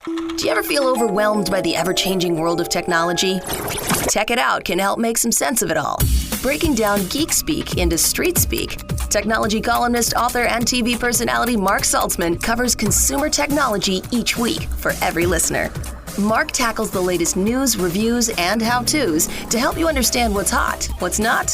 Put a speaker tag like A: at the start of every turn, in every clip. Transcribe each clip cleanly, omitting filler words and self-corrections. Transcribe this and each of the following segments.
A: Do you ever feel overwhelmed by the ever-changing world of technology? Tech It Out can help make some sense of it all. Breaking down geek speak into street speak, technology columnist, author, and TV personality Mark Saltzman covers consumer technology each week for every listener. Mark tackles the latest news, reviews, and how-tos to help you understand what's hot, what's not,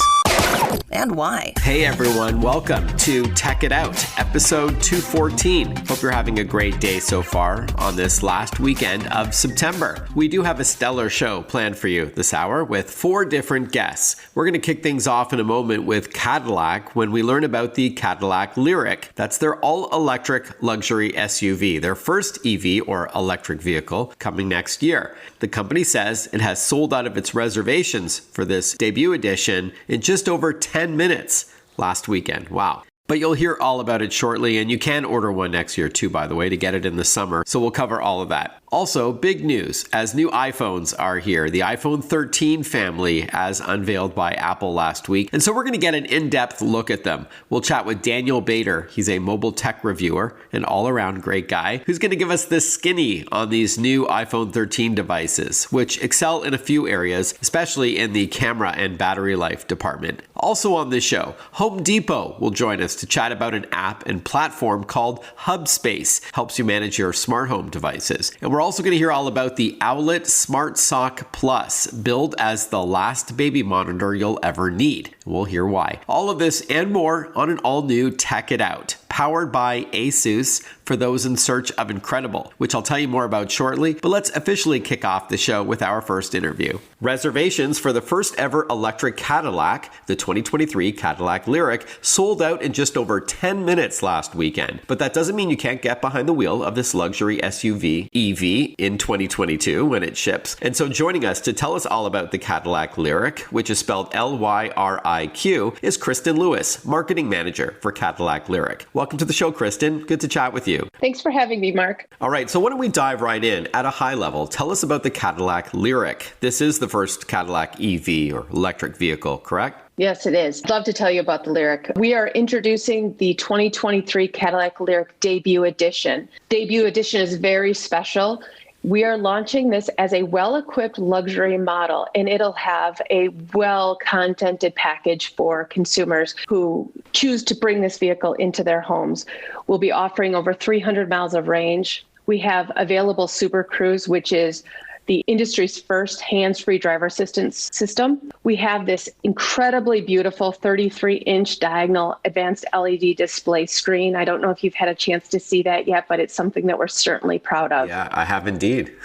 A: and why.
B: Hey everyone, welcome to Tech It Out, episode 214. Hope you're having a great day so far on this last weekend of September. We do have a stellar show planned for you this hour with 4 different guests. We're going to kick things off in a moment with Cadillac when we learn about the Cadillac LYRIQ. That's their all-electric luxury SUV, their first EV or electric vehicle coming next year. The company says it has sold out of its reservations for this debut edition in just over 10 minutes last weekend. Wow. But you'll hear all about it shortly, and you can order one next year too, by the way, to get it in the summer. So we'll cover all of that. Also, big news as new iPhones are here. The iPhone 13 family as unveiled by Apple last week. And so we're going to get an in-depth look at them. We'll chat with Daniel Bader. He's a mobile tech reviewer, an all-around great guy, who's going to give us the skinny on these new iPhone 13 devices, which excel in a few areas, especially in the camera and battery life department. Also on this show, Home Depot will join us to chat about an app and platform called Hubspace. Helps you manage your smart home devices. And we're also going to hear all about the Owlet Smart Sock Plus, billed as the last baby monitor you'll ever need. We'll hear why. All of this and more on an all-new Tech It Out, powered by Asus for those in search of incredible, which I'll tell you more about shortly, but let's officially kick off the show with our first interview. Reservations for the first ever electric Cadillac, the 2023 Cadillac LYRIQ, sold out in just over 10 minutes last weekend. But that doesn't mean you can't get behind the wheel of this luxury SUV EV in 2022 when it ships. And so joining us to tell us all about the Cadillac LYRIQ, which is spelled LYRIQ, is Kristen Lewis, marketing manager for Cadillac LYRIQ. Welcome to the show, Kristen. Good to chat with you.
C: Thanks for having me, Mark.
B: All right, so why don't we dive right in at a high level? Tell us about the Cadillac LYRIQ. This is the first Cadillac EV or electric vehicle, correct?
C: Yes, it is. I'd love to tell you about the LYRIQ. We are introducing the 2023 Cadillac LYRIQ Debut Edition. Debut Edition is very special. We are launching this as a well-equipped luxury model, and it'll have a well-contented package for consumers who choose to bring this vehicle into their homes. We'll be offering over 300 miles of range. We have available Super Cruise, which is the industry's first hands-free driver assistance system. We have this incredibly beautiful 33-inch diagonal advanced LED display screen. I don't know if you've had a chance to see that yet, but it's something that we're certainly proud of.
B: Yeah, I have indeed.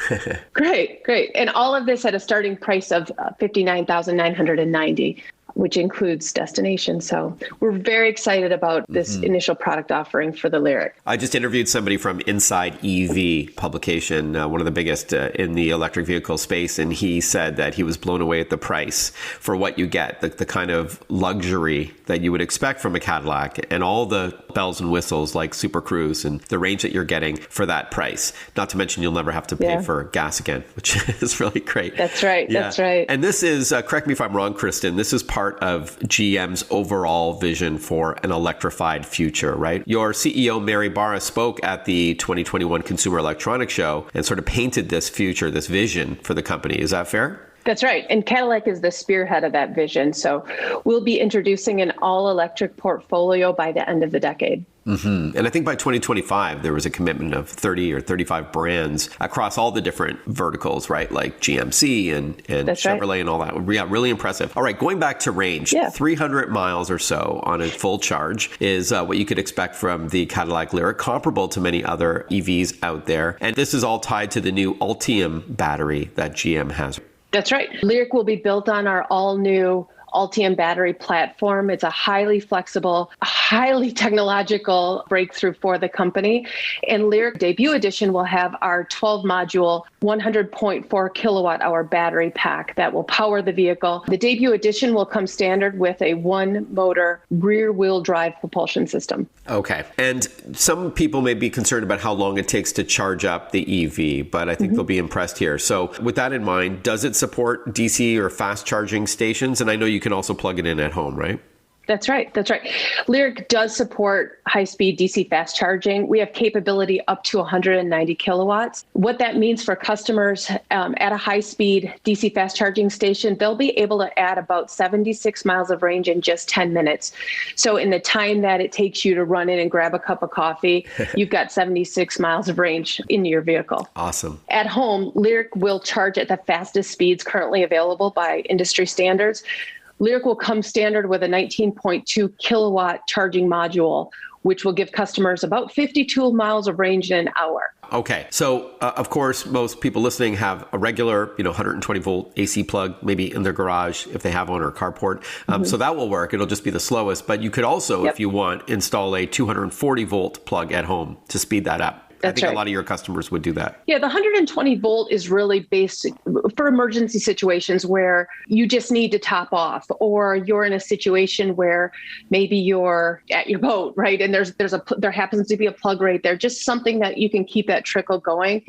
C: Great. And all of this at a starting price of $59,990. which includes destination. So we're very excited about this initial product offering for the LYRIQ.
B: I just interviewed somebody from Inside EV publication, one of the biggest in the electric vehicle space, and he said that he was blown away at the price for what you get, the kind of luxury that you would expect from a Cadillac and all the bells and whistles like Super Cruise and the range that you're getting for that price. Not to mention you'll never have to pay for gas again, which is really great.
C: That's right. Yeah. That's right.
B: And this is, correct me if I'm wrong, Kristen, this is part of GM's overall vision for an electrified future, right? Your CEO, Mary Barra, spoke at the 2021 Consumer Electronics Show and sort of painted this future, this vision for the company. Is that fair?
C: That's right. And Cadillac is the spearhead of that vision. So we'll be introducing an all-electric portfolio by the end of the decade.
B: And I think by 2025, there was a commitment of 30 or 35 brands across all the different verticals, right? Like GMC and Chevrolet right. And all that. Yeah, really impressive. All right, going back to range, 300 miles or so on a full charge is what you could expect from the Cadillac LYRIQ, comparable to many other EVs out there. And this is all tied to the new Ultium battery that GM has.
C: That's right. LYRIQ will be built on our all-new Ultium battery platform. It's a highly flexible, highly technological breakthrough for the company. And LYRIQ Debut Edition will have our 12-module, 100.4 kilowatt hour battery pack that will power the vehicle. The Debut Edition will come standard with a one-motor rear-wheel drive propulsion system.
B: Okay. And some people may be concerned about how long it takes to charge up the EV, but I think they'll be impressed here. So with that in mind, does it support DC or fast charging stations? And I know you can also plug it in at home, right?
C: That's right. That's right. LYRIQ does support high-speed DC fast charging. We have capability up to 190 kilowatts. What that means for customers at a high-speed DC fast charging station, they'll be able to add about 76 miles of range in just 10 minutes. So in the time that it takes you to run in and grab a cup of coffee, you've got 76 miles of range in your vehicle.
B: Awesome.
C: At home, LYRIQ will charge at the fastest speeds currently available by industry standards. LYRIQ will come standard with a 19.2 kilowatt charging module, which will give customers about 52 miles of range in an hour.
B: Okay. So, of course, most people listening have a regular, 120 volt AC plug, maybe in their garage if they have one, or a carport. So that will work. It'll just be the slowest. But you could also, if you want, install a 240 volt plug at home to speed that up. I think a lot of your customers would do that.
C: Yeah, the 120 volt is really basic for emergency situations where you just need to top off, or you're in a situation where maybe you're at your boat, right? And there happens to be a plug right there, just something that you can keep that trickle going.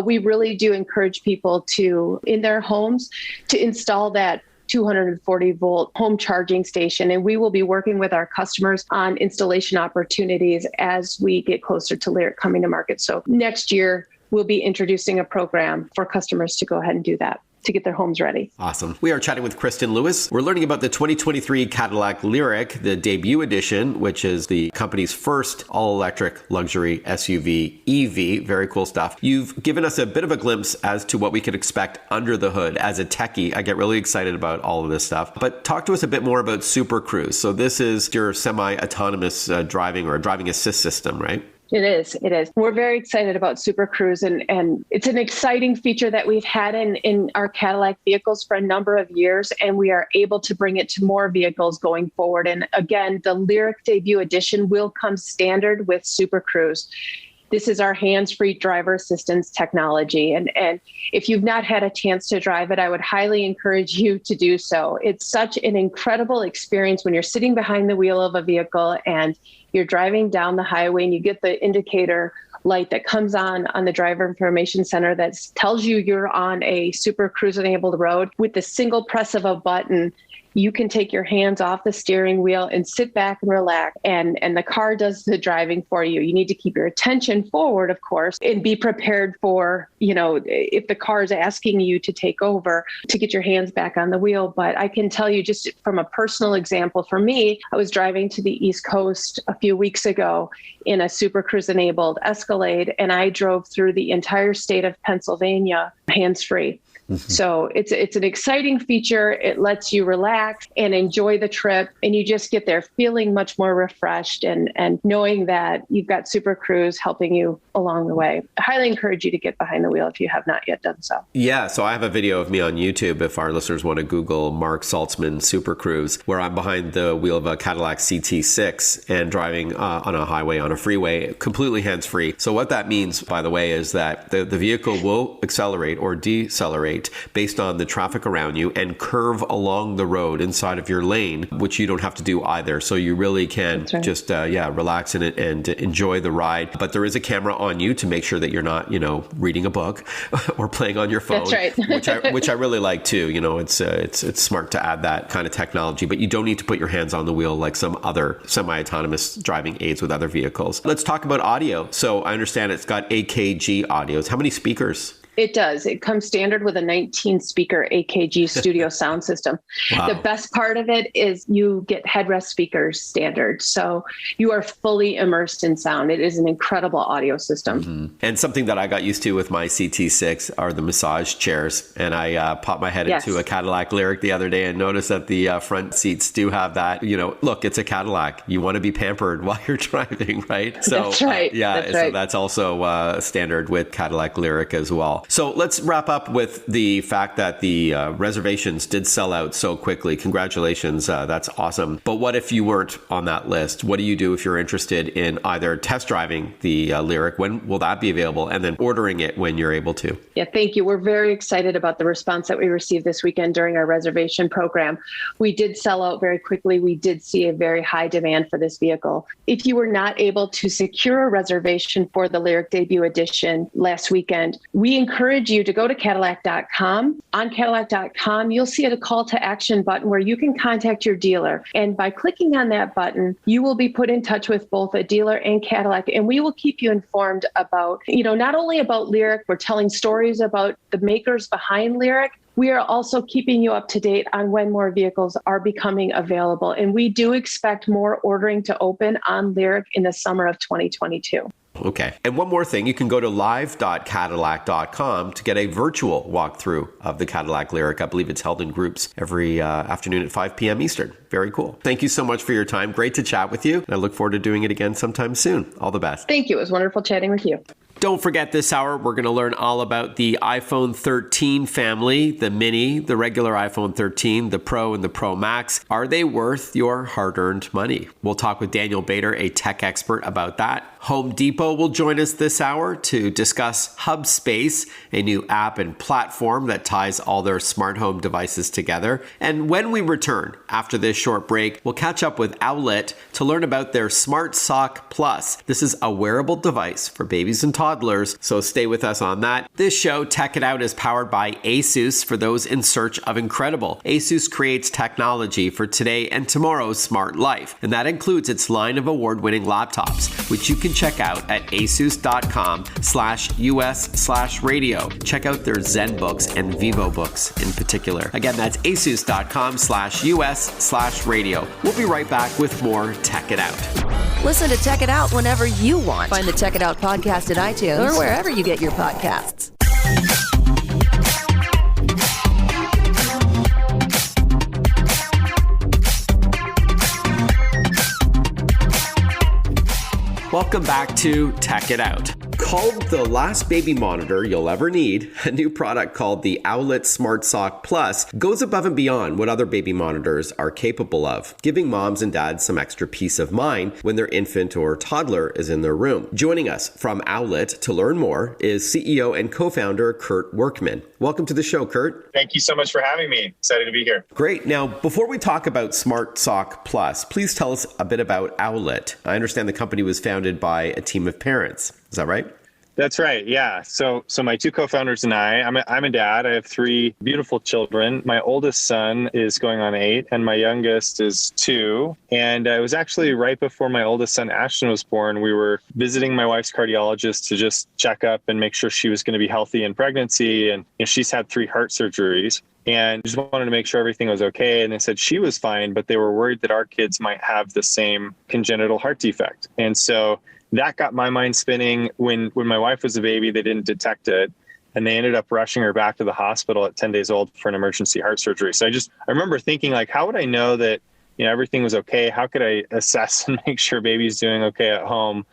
C: We really do encourage people to, in their homes, to install that 240 volt home charging station. And we will be working with our customers on installation opportunities as we get closer to LYRIQ coming to market. So next year, we'll be introducing a program for customers to go ahead and do that, to get their homes ready.
B: Awesome. We are chatting with Kristen Lewis. We're learning about the 2023 Cadillac LYRIQ, the Debut Edition, which is the company's first all-electric luxury SUV EV. Very cool stuff. You've given us a bit of a glimpse as to what we could expect under the hood. As a techie, I get really excited about all of this stuff. But talk to us a bit more about Super Cruise. So this is your semi-autonomous driving or driving assist system, right?
C: It is. We're very excited about Super Cruise, and it's an exciting feature that we've had in our Cadillac vehicles for a number of years, and we are able to bring it to more vehicles going forward. And again, the LYRIQ Debut Edition will come standard with Super Cruise. This is our hands-free driver assistance technology. And if you've not had a chance to drive it, I would highly encourage you to do so. It's such an incredible experience when you're sitting behind the wheel of a vehicle and you're driving down the highway and you get the indicator light that comes on the driver information center that tells you you're on a Super Cruise enabled road. With the single press of a button, you can take your hands off the steering wheel and sit back and relax, and the car does the driving for you. You need to keep your attention forward, of course, and be prepared for, if the car is asking you to take over, to get your hands back on the wheel. But I can tell you, just from a personal example, for me, I was driving to the East Coast a few weeks ago in a Super Cruise enabled Escalade, and I drove through the entire state of Pennsylvania hands-free. So it's an exciting feature. It lets you relax and enjoy the trip, and you just get there feeling much more refreshed and knowing that you've got Super Cruise helping you along the way. I highly encourage you to get behind the wheel if you have not yet done so.
B: Yeah, so I have a video of me on YouTube if our listeners want to Google Mark Saltzman Super Cruise, where I'm behind the wheel of a Cadillac CT6 and driving on a highway, on a freeway, completely hands-free. So what that means, by the way, is that the vehicle will accelerate or decelerate based on the traffic around you and curve along the road inside of your lane, which you don't have to do either. So you really can just, relax in it and enjoy the ride. But there is a camera on you to make sure that you're not, reading a book or playing on your phone,
C: That's right.
B: which I really like too. It's smart to add that kind of technology, but you don't need to put your hands on the wheel like some other semi-autonomous driving aids with other vehicles. Let's talk about audio. So I understand it's got AKG audios. How many speakers?
C: It does. It comes standard with a 19-speaker AKG studio sound system. Wow. The best part of it is you get headrest speakers standard. So you are fully immersed in sound. It is an incredible audio system.
B: And something that I got used to with my CT6 are the massage chairs. And I popped my head into a Cadillac LYRIQ the other day and noticed that the front seats do have that, look, it's a Cadillac. You want to be pampered while you're driving, right? So,
C: that's right.
B: So that's also standard with Cadillac LYRIQ as well. So let's wrap up with the fact that the reservations did sell out so quickly. Congratulations. That's awesome. But what if you weren't on that list? What do you do if you're interested in either test driving the LYRIQ? When will that be available? And then ordering it when you're able to?
C: Yeah, thank you. We're very excited about the response that we received this weekend during our reservation program. We did sell out very quickly. We did see a very high demand for this vehicle. If you were not able to secure a reservation for the LYRIQ Debut Edition last weekend, we encourage encourage you to go to Cadillac.com. On Cadillac.com, you'll see a call to action button where you can contact your dealer. And by clicking on that button, you will be put in touch with both a dealer and Cadillac. And we will keep you informed about, not only about LYRIQ, we're telling stories about the makers behind LYRIQ. We are also keeping you up to date on when more vehicles are becoming available. And we do expect more ordering to open on LYRIQ in the summer of 2022.
B: Okay. And one more thing, you can go to live.cadillac.com to get a virtual walkthrough of the Cadillac LYRIQ. I believe it's held in groups every afternoon at 5 p.m. Eastern. Very cool. Thank you so much for your time. Great to chat with you. And I look forward to doing it again sometime soon. All the best.
C: Thank you. It was wonderful chatting with you.
B: Don't forget this hour, we're going to learn all about the iPhone 13 family, the mini, the regular iPhone 13, the Pro and the Pro Max. Are they worth your hard-earned money? We'll talk with Daniel Bader, a tech expert, about that. Home Depot will join us this hour to discuss Hubspace, a new app and platform that ties all their smart home devices together. And when we return after this short break, we'll catch up with Owlet to learn about their Smart Sock Plus. This is a wearable device for babies and toddlers, so stay with us on that. This show, Tech It Out, is powered by ASUS for those in search of incredible. ASUS creates technology for today and tomorrow's smart life, and that includes its line of award-winning laptops, which you can check out at asus.com/US/radio. Check out their ZenBooks and VivoBooks in particular. Again, that's asus.com/US/radio. We'll be right back with more Tech It Out.
A: Listen to Tech It Out whenever you want. Find the Tech It Out podcast at iTunes or wherever you get your podcasts.
B: Welcome back to Tech It Out. Called the last baby monitor you'll ever need, a new product called the Owlet Smart Sock Plus goes above and beyond what other baby monitors are capable of, giving moms and dads some extra peace of mind when their infant or toddler is in their room. Joining us from Owlet to learn more is CEO and co-founder Kurt Workman. Welcome to the show, Kurt.
D: Thank you so much for having me. Excited to be here.
B: Great. Now, before we talk about Smart Sock Plus, please tell us a bit about Owlet. I understand the company was founded by a team of parents. Is that right?
D: That's right. Yeah. So my two co-founders and I'm a dad. I have 3 beautiful children. My oldest son is going on 8 and my youngest is 2. And it was actually right before my oldest son, Ashton, was born. We were visiting my wife's cardiologist to just check up and make sure she was going to be healthy in pregnancy. And she's had 3 heart surgeries. And just wanted to make sure everything was okay. And they said she was fine, but they were worried that our kids might have the same congenital heart defect. And so that got my mind spinning. When my wife was a baby, they didn't detect it. And they ended up rushing her back to the hospital at 10 days old for an emergency heart surgery. So I remember thinking, like, how would I know that, everything was okay? How could I assess and make sure baby's doing okay at home?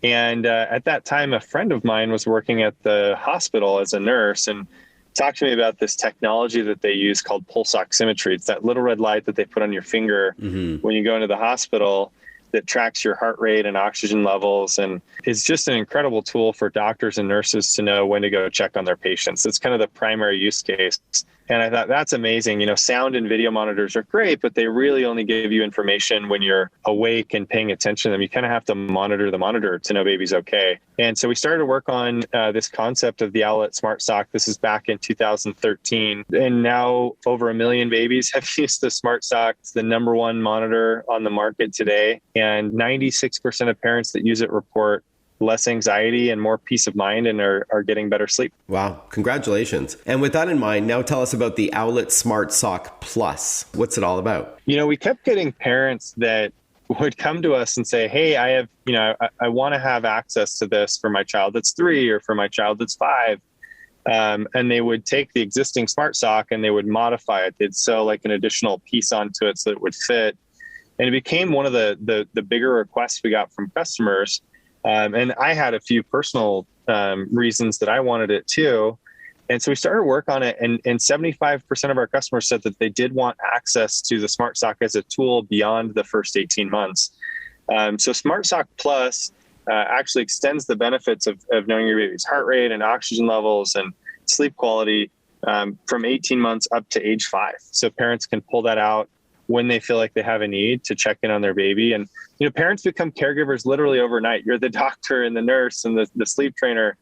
D: And at that time, a friend of mine was working at the hospital as a nurse and talked to me about this technology that they use called pulse oximetry. It's that little red light that they put on your finger when you go into the hospital that tracks your heart rate and oxygen levels. And it's just an incredible tool for doctors and nurses to know when to go check on their patients. It's kind of the primary use case. And I thought, that's amazing. Sound and video monitors are great, but they really only give you information when you're awake and paying attention to them. You kind of have to monitor the monitor to know baby's okay. And so we started to work on this concept of the Owlet Smart Sock. This is back in 2013. And now over 1 million babies have used the Smart Sock. It's the #1 monitor on the market today. And 96% of parents that use it report less anxiety and more peace of mind and are getting better sleep.
B: Wow. Congratulations. And with that in mind, now tell us about the Owlet Smart Sock Plus. What's it all about?
D: We kept getting parents that would come to us and say, hey, I have, I want to have access to this for my child that's 3 or for my child that's 5. And they would take the existing Smart Sock and they would modify it. They'd sew like an additional piece onto it so that it would fit. And it became one of the bigger requests we got from customers. And I had a few personal reasons that I wanted it too. And so we started to work on it. And 75% of our customers said that they did want access to the Smart Sock as a tool beyond the first 18 months. So Smart Sock Plus actually extends the benefits of knowing your baby's heart rate and oxygen levels and sleep quality from 18 months up to age 5. So parents can pull that out when they feel like they have a need to check in on their baby. And, parents become caregivers literally overnight. You're the doctor and the nurse and the sleep trainer.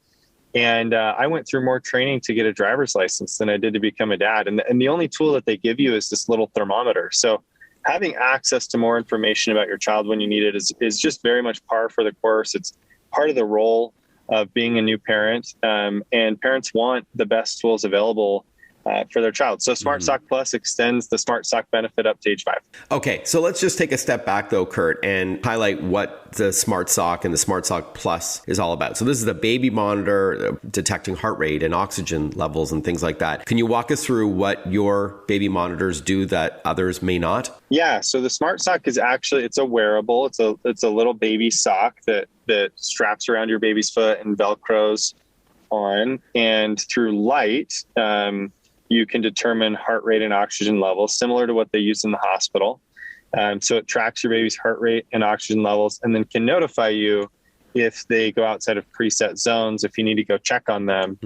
D: And I went through more training to get a driver's license than I did to become a dad. And the only tool that they give you is this little thermometer. So having access to more information about your child when you need it is just very much par for the course. It's part of the role of being a new parent. And parents want the best tools available for their child. So Smart Sock Plus extends the Smart Sock benefit up to age 5.
B: Okay, so let's just take a step back though, Kurt, and highlight what the Smart Sock and the Smart Sock Plus is all about. So this is the baby monitor detecting heart rate and oxygen levels and things like that. Can you walk us through what your baby monitors do that others may not?
D: Yeah, so the Smart Sock is actually, it's a wearable. It's a little baby sock that straps around your baby's foot and Velcros on. And through light, you can determine heart rate and oxygen levels, similar to what they use in the hospital. So it tracks your baby's heart rate and oxygen levels, and then can notify you if they go outside of preset zones, if you need to go check on them.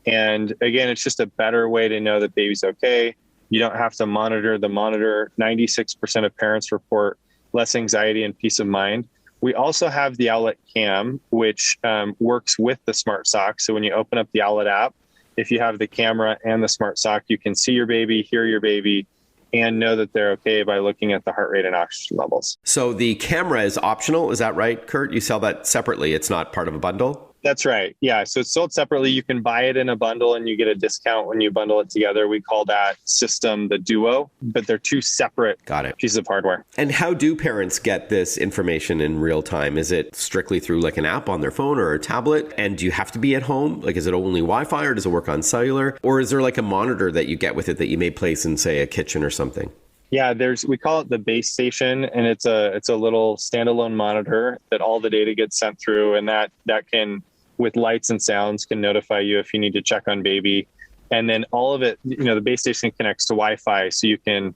D: And again, it's just a better way to know that baby's okay. You don't have to monitor the monitor. 96% of parents report less anxiety and peace of mind. We also have the Owlet Cam, which works with the Smart Sock. So when you open up the Owlet app, if you have the camera and the Smart Sock, you can see your baby, hear your baby, and know that they're okay by looking at the heart rate and oxygen levels.
B: So the camera is optional, is that right, Kurt? You sell that separately. It's not part of a bundle?
D: That's right. Yeah. So it's sold separately. You can buy it in a bundle and you get a discount when you bundle it together. We call that system the Duo, but they're two separate pieces of hardware.
B: And how do parents get this information in real time? Is it strictly through like an app on their phone or a tablet? And do you have to be at home? Like, is it only Wi-Fi or does it work on cellular? Or is there like a monitor that you get with it that you may place in, say, a kitchen or something?
D: Yeah, we call it the base station, and it's a little standalone monitor that all the data gets sent through, and that can, with lights and sounds, can notify you if you need to check on baby. And then all of it, the base station connects to Wi-Fi, so you can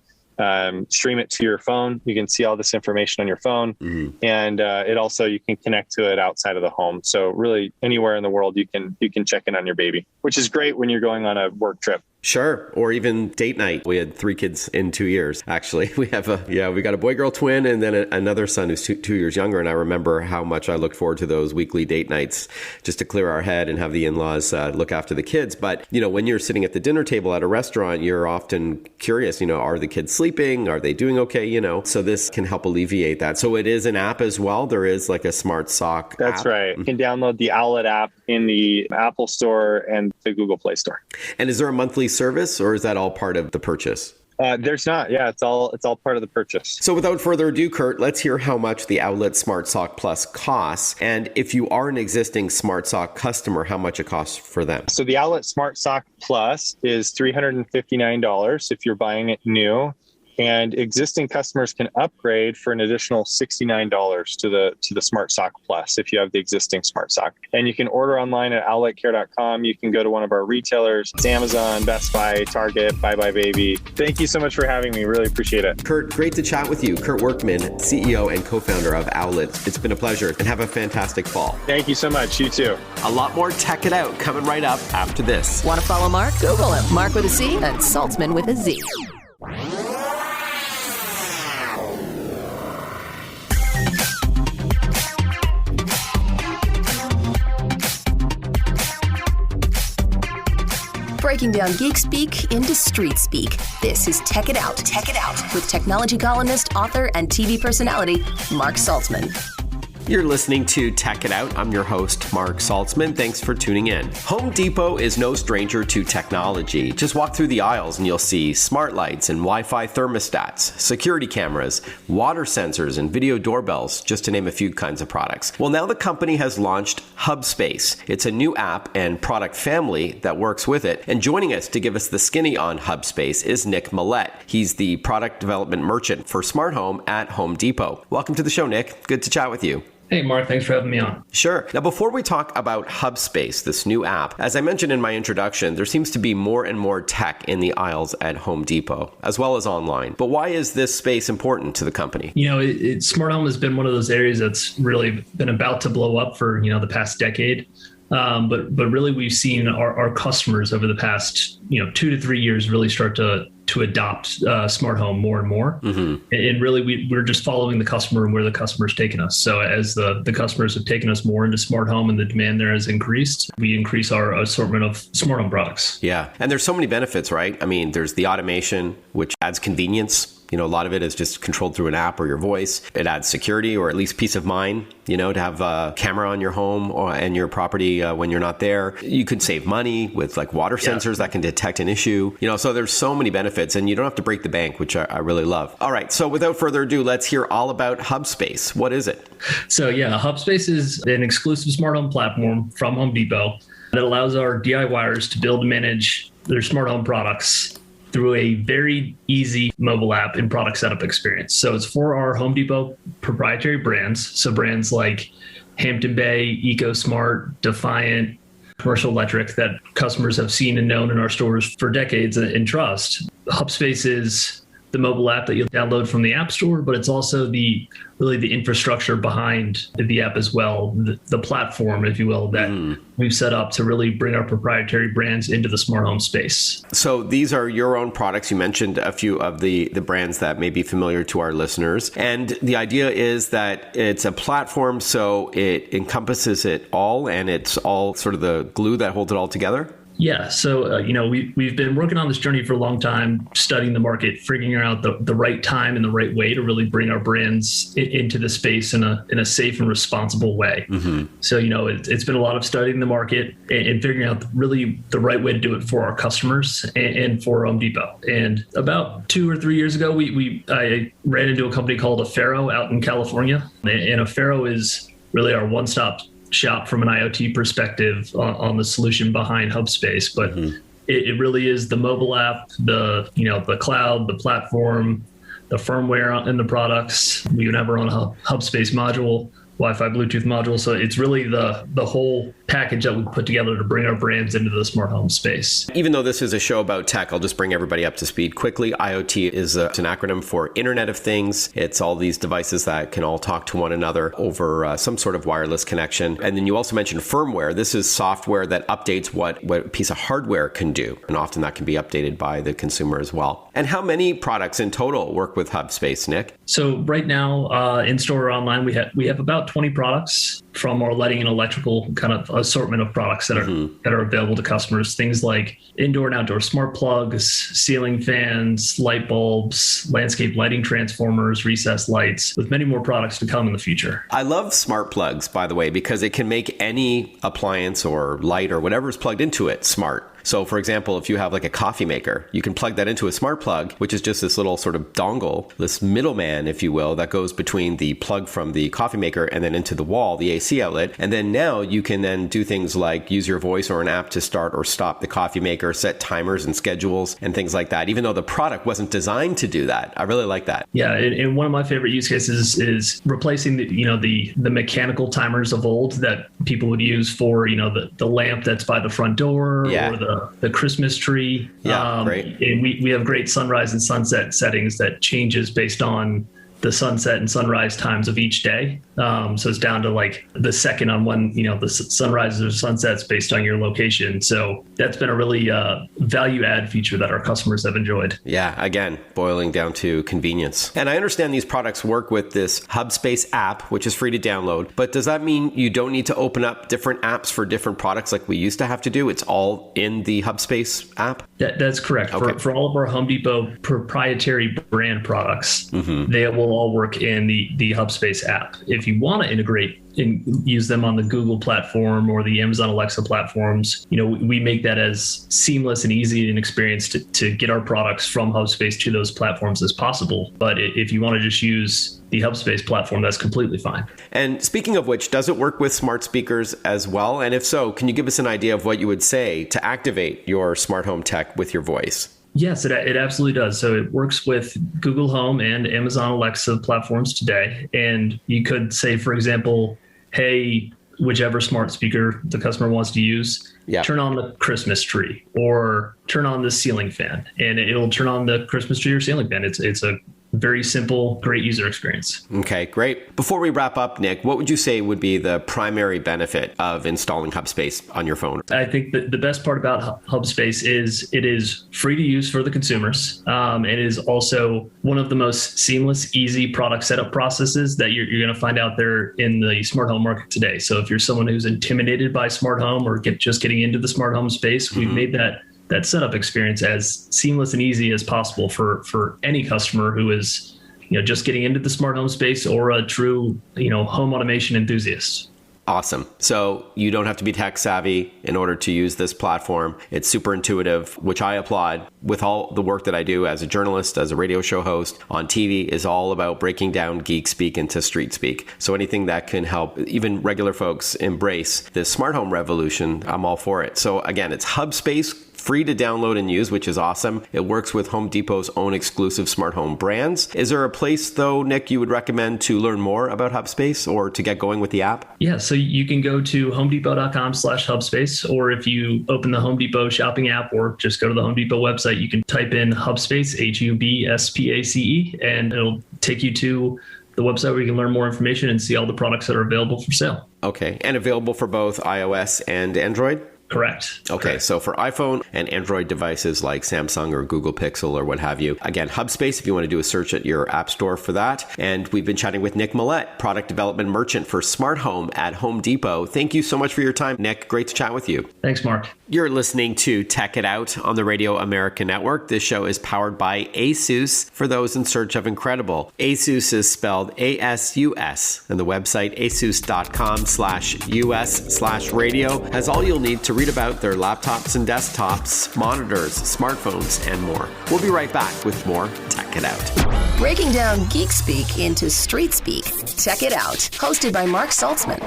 D: stream it to your phone. You can see all this information on your phone. And it also, you can connect to it outside of the home. So really anywhere in the world, you can check in on your baby, which is great when you're going on a work trip.
B: Sure. Or even date night. We had 3 kids in 2 years, actually. We got a boy-girl twin and then another son who's 2 years younger. And I remember how much I looked forward to those weekly date nights just to clear our head and have the in-laws look after the kids. But, when you're sitting at the dinner table at a restaurant, you're often curious, are the kids sleeping? Are they doing okay? So this can help alleviate that. So it is an app as well. There is like a Smart Sock
D: That's
B: app.
D: Right. You can download the Owlet app in the Apple Store and the Google Play Store.
B: And is there a monthly service or is that all part of the purchase?
D: There's not. Yeah, it's all part of the purchase.
B: So without further ado, Kurt, let's hear how much the Owlet Smart Sock Plus costs. And if you are an existing Smart Sock customer, how much it costs for them.
D: So the Owlet Smart Sock Plus is $359 if you're buying it new. And existing customers can upgrade for an additional $69 to the Smart Sock Plus if you have the existing Smart Sock. And you can order online at owletcare.com. You can go to one of our retailers. It's Amazon, Best Buy, Target, Bye Bye Baby. Thank you so much for having me. Really appreciate it.
B: Kurt, great to chat with you. Kurt Workman, CEO and co-founder of Owlet. It's been a pleasure and have a fantastic fall.
D: Thank you so much. You too.
B: A lot more Tech It Out coming right up after this.
A: Want to follow Mark? Google him. Mark with a C and Saltzman with a Z. Breaking down geek speak into street speak. This is Tech It Out. Tech It Out with technology columnist, author, and TV personality Mark Saltzman.
B: You're listening to Tech It Out. I'm your host, Mark Saltzman. Thanks for tuning in. Home Depot is no stranger to technology. Just walk through the aisles and you'll see smart lights and Wi-Fi thermostats, security cameras, water sensors, and video doorbells, just to name a few kinds of products. Well, now the company has launched Hubspace. It's a new app and product family that works with it. And joining us to give us the skinny on Hubspace is Nick Millette. He's the product development merchant for Smart Home at Home Depot. Welcome to the show, Nick. Good to chat with you.
E: Hey, Mark, thanks for having me on.
B: Sure. Now, before we talk about Hubspace, this new app, as I mentioned in my introduction, there seems to be more and more tech in the aisles at Home Depot, as well as online. But why is this space important to the company?
E: Smart home has been one of those areas that's really been about to blow up for, the past decade. But really, we've seen our customers over the past, 2 to 3 years really start to to adopt smart home more and more. And really, we're just following the customer and where the customer's taking us. So as the customers have taken us more into smart home and the demand there has increased, we increase our assortment of smart home products.
B: Yeah. And there's so many benefits, right? I mean, there's the automation, which adds convenience. You know, a lot of it is just controlled through an app or your voice. It adds security, or at least peace of mind, you know, to have a camera on your home and your property when you're not there. You could save money with like water sensors that can detect an issue. You know, so there's so many benefits, and you don't have to break the bank, which I really love. All right. So without further ado, let's hear all about Hubspace. What is it?
E: So yeah, Hubspace is an exclusive smart home platform from Home Depot that allows our DIYers to build and manage their smart home products through a very easy mobile app and product setup experience. So it's for our Home Depot proprietary brands. So brands like Hampton Bay, EcoSmart, Defiant, Commercial Electric that customers have seen and known in our stores for decades and trust. Hubspace is the mobile app that you'll download from the App Store, but it's also the infrastructure behind the app as well, the platform, if you will, that we've set up to really bring our proprietary brands into the smart home space.
B: So these are your own products. You mentioned a few of the brands that may be familiar to our listeners. And the idea is that it's a platform, so it encompasses it all, and it's all sort of the glue that holds it all together.
E: Yeah. So, we've been working on this journey for a long time, studying the market, figuring out the right time and the right way to really bring our brands into the space in a safe and responsible way. So, it's been a lot of studying the market and figuring out really the right way to do it for our customers and for Home Depot. And about 2 or 3 years ago, I ran into a company called Affero out in California. And Affero is really our one-stop shop from an IoT perspective on the solution behind Hubspace, but it really is the mobile app, the cloud, the platform, the firmware and the products. We even have our own Hubspace module, Wi-Fi, Bluetooth module. So it's really the whole package that we put together to bring our brands into the smart home space.
B: Even though this is a show about tech, I'll just bring everybody up to speed quickly. IoT is an acronym for Internet of Things. It's all these devices that can all talk to one another over some sort of wireless connection. And then you also mentioned firmware. This is software that updates what a piece of hardware can do. And often that can be updated by the consumer as well. And how many products in total work with Hubspace, Nick?
E: So right now, in store or online, we have about 20 products from our lighting and electrical kind of assortment of products that are available to customers. Things like indoor and outdoor smart plugs, ceiling fans, light bulbs, landscape lighting transformers, recessed lights, with many more products to come in the future.
B: I love smart plugs, by the way, because it can make any appliance or light or whatever is plugged into it smart. So for example, if you have like a coffee maker, you can plug that into a smart plug, which is just this little sort of dongle, this middleman, if you will, that goes between the plug from the coffee maker and then into the wall, the AC outlet. And then now you can then do things like use your voice or an app to start or stop the coffee maker, set timers and schedules and things like that, even though the product wasn't designed to do that. I really like that.
E: Yeah. And one of my favorite use cases is replacing the mechanical timers of old that people would use for, the lamp that's by the front door or the Christmas tree.
B: Yeah, great.
E: And we have great sunrise and sunset settings that changes based on the sunset and sunrise times of each day. So it's down to like the second on when, the sunrises or sunsets based on your location. So that's been a really value add feature that our customers have enjoyed.
B: Yeah, again, boiling down to convenience. And I understand these products work with this Hubspace app, which is free to download. But does that mean you don't need to open up different apps for different products like we used to have to do? It's all in the Hubspace app?
E: That's correct. Okay. For all of our Home Depot proprietary brand products, they will all work in the Hubspace app. If you want to integrate and use them on the Google platform or the Amazon Alexa platforms, we make that as seamless and easy an experience to get our products from Hubspace to those platforms as possible. But if you want to just use the Hubspace platform, that's completely fine. And
B: speaking of which, does it work with smart speakers as well? And if so, can you give us an idea of what you would say to activate your smart home tech with your voice?
E: Yes, it absolutely does. So it works with Google Home and Amazon Alexa platforms today. And you could say, for example, hey, whichever smart speaker the customer wants to use, turn on the Christmas tree or turn on the ceiling fan. And it'll turn on the Christmas tree or ceiling fan. It's a very simple, great user experience.
B: Okay, great. Before we wrap up, Nick, what would you say would be the primary benefit of installing Hubspace on your phone?
E: I think that the best part about Hubspace is it is free to use for the consumers. It is also one of the most seamless, easy product setup processes that you're going to find out there in the smart home market today. So if you're someone who's intimidated by smart home or just getting into the smart home space, we've made that setup experience as seamless and easy as possible for any customer who is, just getting into the smart home space or a true, home automation enthusiast.
B: Awesome. So you don't have to be tech savvy in order to use this platform. It's super intuitive, which I applaud. With all the work that I do as a journalist, as a radio show host on TV, is all about breaking down geek speak into street speak. So anything that can help even regular folks embrace this smart home revolution, I'm all for it. So again, it's Hubspace, free to download and use, which is awesome. It works with Home Depot's own exclusive smart home brands. Is there a place, though, Nick, you would recommend to learn more about Hubspace or to get going with the app?
E: Yeah, so you can go to homedepot.com/Hubspace, or if you open the Home Depot shopping app or just go to the Home Depot website, you can type in Hubspace, Hubspace, and it'll take you to the website where you can learn more information and see all the products that are available for sale.
B: Okay, and available for both iOS and Android?
E: Correct.
B: Okay,
E: Correct.
B: So for iPhone and Android devices like Samsung or Google Pixel or what have you, again, Hubspace, if you want to do a search at your app store for that. And we've been chatting with Nick Millette, product development merchant for Smart Home at Home Depot. Thank you so much for your time, Nick. Great to chat with you.
E: Thanks, Mark.
B: You're listening to Tech It Out on the Radio America Network. This show is powered by ASUS for those in search of incredible. ASUS is spelled ASUS, and the website asus.com/US/radio has all you'll need to read about their laptops and desktops, monitors, smartphones, and more. We'll be right back with more Tech It Out.
A: Breaking down geek speak into street speak. Tech It Out, hosted by Mark Saltzman.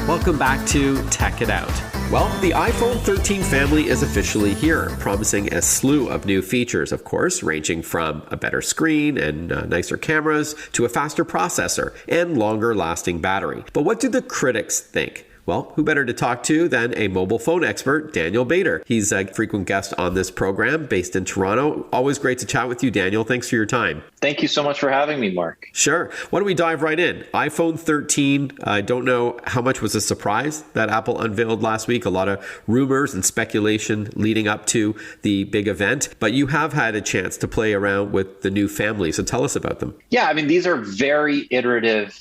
B: Welcome back to Tech It Out. Well, the iPhone 13 family is officially here, promising a slew of new features, of course, ranging from a better screen and nicer cameras to a faster processor and longer-lasting battery. But what do the critics think? Well, who better to talk to than a mobile phone expert, Daniel Bader. He's a frequent guest on this program based in Toronto. Always great to chat with you, Daniel. Thanks for your time.
F: Thank you so much for having me, Mark.
B: Sure. Why don't we dive right in? iPhone 13, I don't know how much was a surprise that Apple unveiled last week. A lot of rumors and speculation leading up to the big event, but you have had a chance to play around with the new family. So tell us about them.
F: Yeah, these are very iterative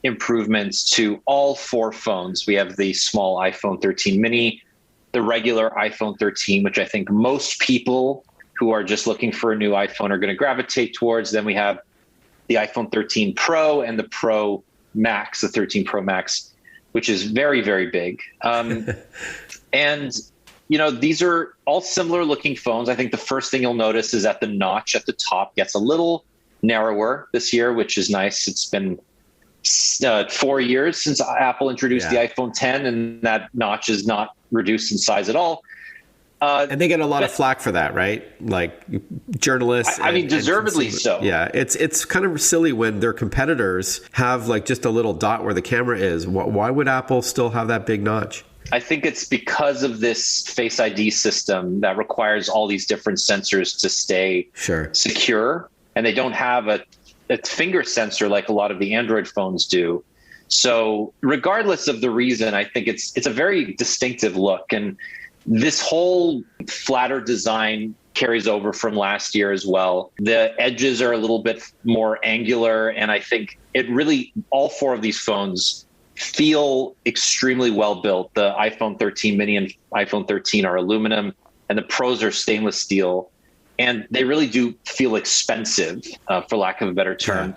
F: improvements to all four phones. We have the small iPhone 13 mini, the regular iPhone 13, which I think most people who are just looking for a new iPhone are going to gravitate towards. Then we have the iPhone 13 Pro and the Pro Max, the 13 Pro Max, which is very, very big. And, these are all similar looking phones. I think the first thing you'll notice is that the notch at the top gets a little narrower this year, which is nice. It's been 4 years since Apple introduced the iPhone 10, and that notch is not reduced in size at all.
B: And they get a lot of flack for that, right? Like journalists.
F: Deservedly so.
B: Yeah, it's kind of silly when their competitors have like just a little dot where the camera is. Why would Apple still have that big notch?
F: I think it's because of this Face ID system that requires all these different sensors to stay secure, and they don't have a finger sensor like a lot of the Android phones do. So regardless of the reason, I think it's a very distinctive look. And this whole flatter design carries over from last year as well. The edges are a little bit more angular. And I think all four of these phones feel extremely well built. The iPhone 13 mini and iPhone 13 are aluminum, and the Pros are stainless steel. And they really do feel expensive, for lack of a better term.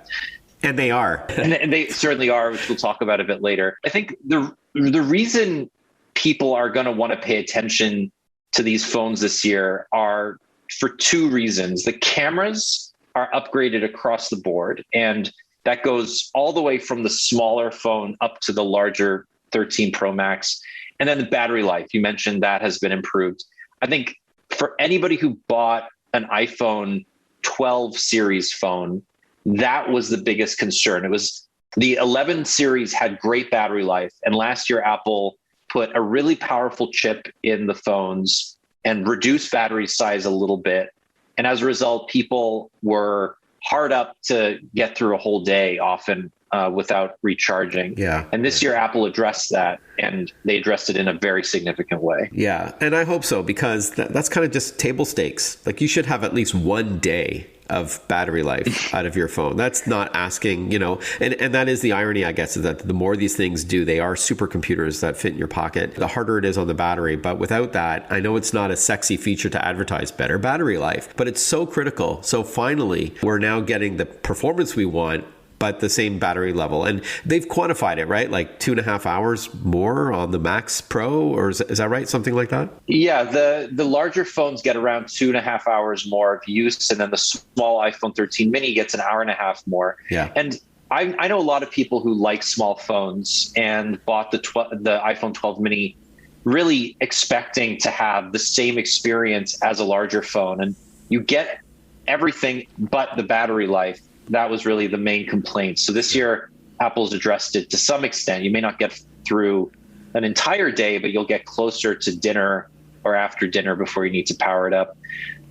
B: Yeah. And they are.
F: and they certainly are, which we'll talk about a bit later. I think the reason people are going to want to pay attention to these phones this year are for two reasons. The cameras are upgraded across the board, and that goes all the way from the smaller phone up to the larger 13 Pro Max. And then the battery life, you mentioned that has been improved. I think for anybody who bought an iPhone 12 series phone, that was the biggest concern. It was The 11 series had great battery life. And last year, Apple put a really powerful chip in the phones and reduced battery size a little bit. And as a result, people were hard up to get through a whole day often without recharging.
B: Yeah.
F: And this year, Apple addressed that, and they addressed it in a very significant way.
B: Yeah. And I hope so, because that's kind of just table stakes. Like, you should have at least one day of battery life out of your phone. That's not asking, and that is the irony, I guess, is that the more these things do, they are supercomputers that fit in your pocket, the harder it is on the battery. But without that, I know it's not a sexy feature to advertise better battery life, but it's so critical. So finally, we're now getting the performance we want, but the same battery level. And they've quantified it, right? Like 2.5 hours more on the Max Pro, or is that right? Something like that?
F: Yeah, the larger phones get around 2.5 hours more of use. And then the small iPhone 13 mini gets an hour and a half more.
B: Yeah.
F: And I know a lot of people who like small phones and bought the iPhone 12 mini really expecting to have the same experience as a larger phone. And you get everything but the battery life. That was really the main complaint. So this year, Apple's addressed it to some extent. You may not get through an entire day, but you'll get closer to dinner or after dinner before you need to power it up.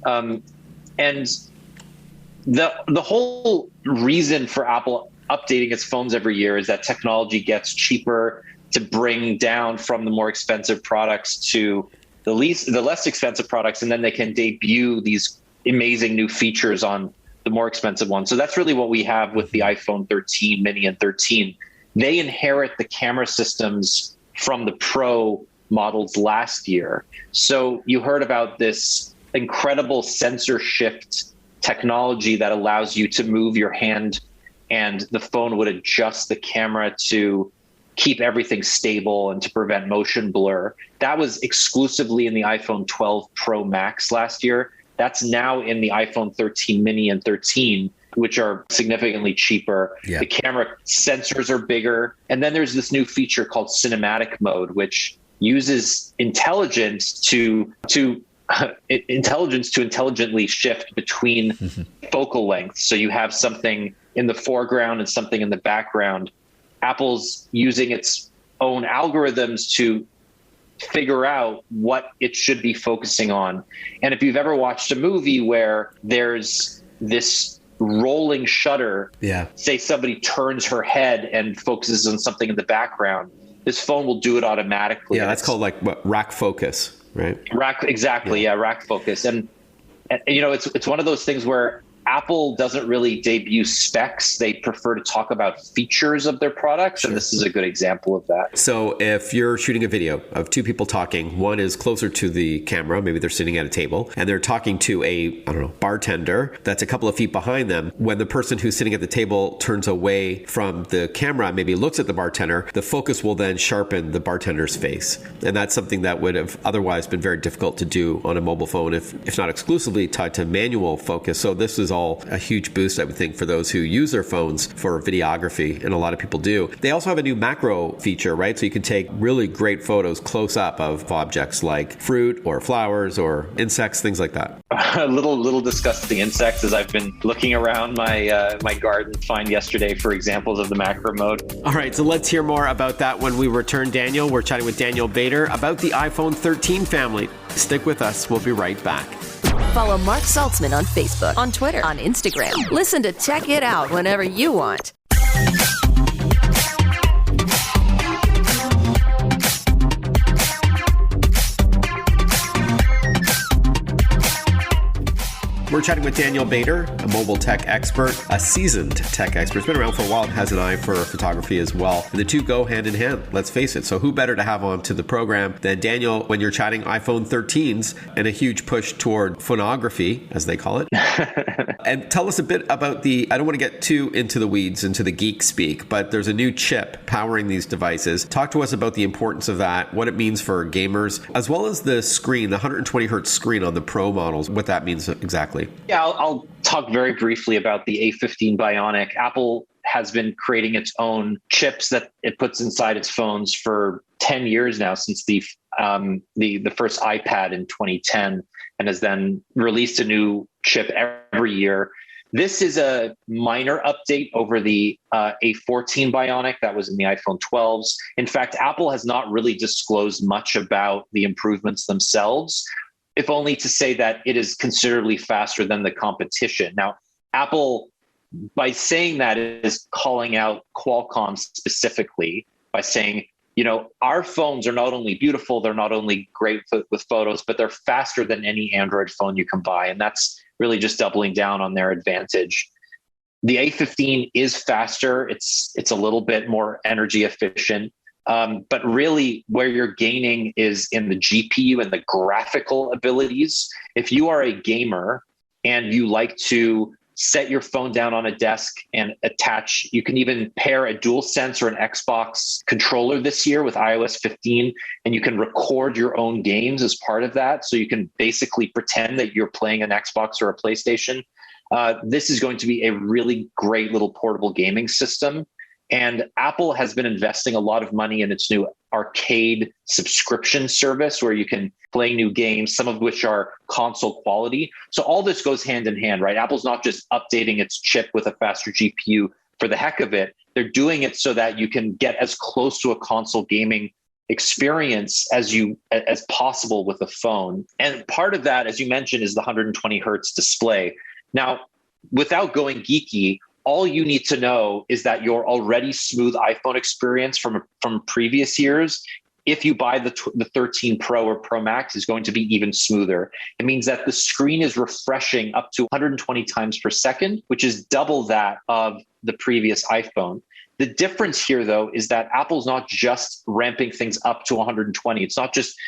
F: And the whole reason for Apple updating its phones every year is that technology gets cheaper to bring down from the more expensive products to the less expensive products, and then they can debut these amazing new features on the more expensive one. So that's really what we have with the iPhone 13 mini and 13. They inherit the camera systems from the Pro models last year. So you heard about this incredible sensor shift technology that allows you to move your hand and the phone would adjust the camera to keep everything stable and to prevent motion blur. That was exclusively in the iPhone 12 Pro Max last year. That's now in the iPhone 13 mini and 13, which are significantly cheaper.
B: Yeah.
F: The camera sensors are bigger. And then there's this new feature called cinematic mode, which uses intelligence to intelligently shift between focal lengths. So you have something in the foreground and something in the background. Apple's using its own algorithms to figure out what it should be focusing on. And if you've ever watched a movie where there's this rolling shutter, say somebody turns her head and focuses on something in the background, this phone will do it automatically.
B: Yeah, that's called like rack focus, right?
F: Rack focus. And it's one of those things where Apple doesn't really debut specs. They prefer to talk about features of their products. Sure. And this is a good example of that.
B: So if you're shooting a video of two people talking, one is closer to the camera, maybe they're sitting at a table, and they're talking to a, bartender that's a couple of feet behind them. When the person who's sitting at the table turns away from the camera, maybe looks at the bartender, the focus will then sharpen the bartender's face. And that's something that would have otherwise been very difficult to do on a mobile phone, if not exclusively tied to manual focus. So this is all a huge boost, I would think, for those who use their phones for videography, and a lot of people do. They also have a new macro feature, right? So you can take really great photos close up of objects like fruit or flowers or insects, things like that.
F: A little disgusting insects, as I've been looking around my my garden find yesterday for examples of the macro mode.
B: All right, so let's hear more about that when we return, Daniel. We're chatting with Daniel Bader about the iPhone 13 family. Stick with us. We'll be right back.
A: Follow Mark Saltzman on Facebook, on Twitter, on Instagram. Listen to Check It Out whenever you want.
B: We're chatting with Daniel Bader, a mobile tech expert, a seasoned tech expert. He's been around for a while, has an eye for photography as well. And the two go hand in hand, let's face it. So who better to have on to the program than Daniel when you're chatting iPhone 13s and a huge push toward phonography, as they call it. And tell us a bit about I don't want to get too into the weeds, into the geek speak, but there's a new chip powering these devices. Talk to us about the importance of that, what it means for gamers, as well as the screen, the 120 hertz screen on the Pro models, what that means exactly.
F: Yeah, I'll talk very briefly about the A15 Bionic. Apple has been creating its own chips that it puts inside its phones for 10 years now, since the first iPad in 2010, and has then released a new chip every year. This is a minor update over the A14 Bionic that was in the iPhone 12s. In fact, Apple has not really disclosed much about the improvements themselves, if only to say that it is considerably faster than the competition. Now, Apple, by saying that, is calling out Qualcomm specifically by saying, our phones are not only beautiful, they're not only great with photos, but they're faster than any Android phone you can buy. And that's really just doubling down on their advantage. The A15 is faster. It's a little bit more energy efficient. But really where you're gaining is in the GPU and the graphical abilities. If you are a gamer and you like to set your phone down on a desk and attach, you can even pair a DualSense or an Xbox controller this year with iOS 15, and you can record your own games as part of that. So you can basically pretend that you're playing an Xbox or a PlayStation. This is going to be a really great little portable gaming system. And Apple has been investing a lot of money in its new arcade subscription service where you can play new games, some of which are console quality. So all this goes hand in hand, right? Apple's not just updating its chip with a faster GPU for the heck of it. They're doing it so that you can get as close to a console gaming experience as possible with a phone. And part of that, as you mentioned, is the 120 hertz display. Now, without going geeky, all you need to know is that your already smooth iPhone experience from previous years, if you buy the 13 Pro or Pro Max, is going to be even smoother. It means that the screen is refreshing up to 120 times per second, which is double that of the previous iPhone. The difference here, though, is that Apple's not just ramping things up to 120. It's not just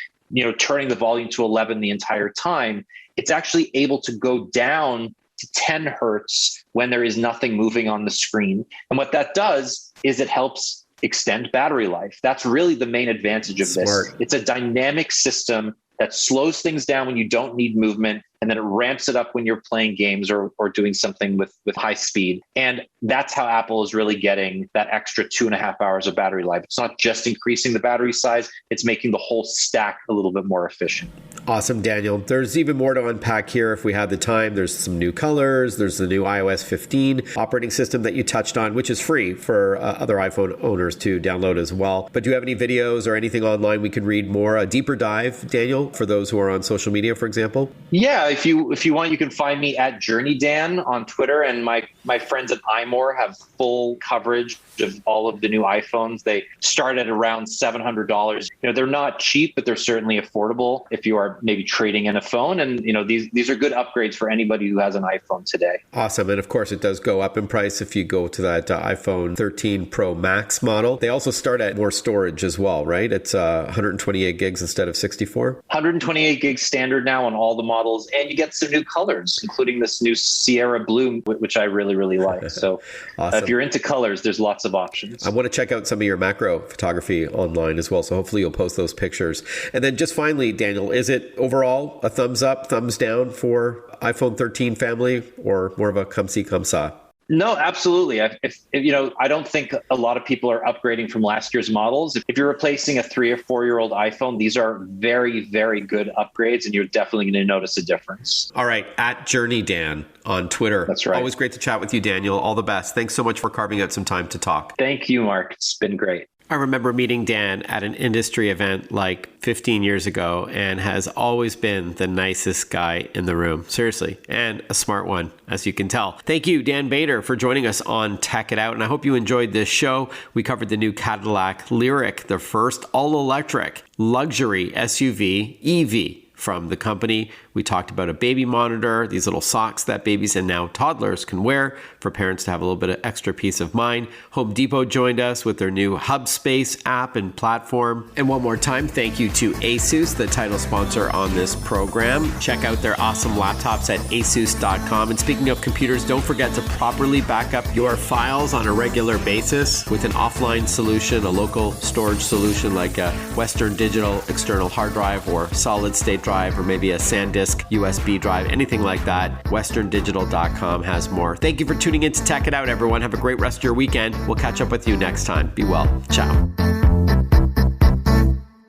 F: turning the volume to 11 the entire time. It's actually able to go down to 10 hertz when there is nothing moving on the screen. And what that does is it helps extend battery life. That's really the main advantage of this. It's a dynamic system that slows things down when you don't need movement, and then it ramps it up when you're playing games or doing something with high speed. And that's how Apple is really getting that extra 2.5 hours of battery life. It's not just increasing the battery size, it's making the whole stack a little bit more efficient.
B: Awesome, Daniel. There's even more to unpack here if we had the time. There's some new colors. There's the new iOS 15 operating system that you touched on, which is free for other iPhone owners to download as well. But do you have any videos or anything online we can read more? A deeper dive, Daniel, for those who are on social media, for example?
F: Yeah, if you want, you can find me at JourneyDan on Twitter, and my friends at iMore have full coverage of all of the new iPhones. They start at around $700. They're not cheap, but they're certainly affordable if you are maybe trading in a phone. And these are good upgrades for anybody who has an iPhone today.
B: Awesome. And of course, it does go up in price if you go to that iPhone 13 Pro Max model. They also start at more storage as well, right? It's 128 gigs instead of 64.
F: 128 gigs standard now on all the models, and you get some new colors, including this new Sierra Blue, which I really, really like. So
B: awesome.
F: If you're into colors, there's lots of options.
B: I want to check out some of your macro photography online as well. So hopefully you'll post those pictures. And then just finally, Daniel, is it overall a thumbs up, thumbs down for iPhone 13 family, or more of a come see, come saw?
F: No, absolutely. I don't think a lot of people are upgrading from last year's models. If you're replacing a 3 or 4 year old iPhone, these are very, very good upgrades, and you're definitely going to notice a difference.
B: All right. At JourneyDan on Twitter.
F: That's right.
B: Always great to chat with you, Daniel. All the best. Thanks so much for carving out some time to talk.
F: Thank you, Mark. It's been great.
B: I remember meeting Dan at an industry event like 15 years ago, and has always been the nicest guy in the room. Seriously. And a smart one, as you can tell. Thank you, Dan Bader, for joining us on Tech It Out. And I hope you enjoyed this show. We covered the new Cadillac LYRIQ, the first all-electric luxury SUV EV from the company. We talked about a baby monitor, these little socks that babies and now toddlers can wear for parents to have a little bit of extra peace of mind. Home Depot joined us with their new Hubspace app and platform. And one more time, thank you to ASUS, the title sponsor on this program. Check out their awesome laptops at asus.com. And speaking of computers, don't forget to properly back up your files on a regular basis with an offline solution, a local storage solution like a Western Digital external hard drive or solid state drive, or maybe a SanDisk USB drive, anything like that. westerndigital.com has more. Thank you for tuning in to Tech It Out, everyone. Have a great rest of your weekend. We'll catch up with you next time. Be well. Ciao.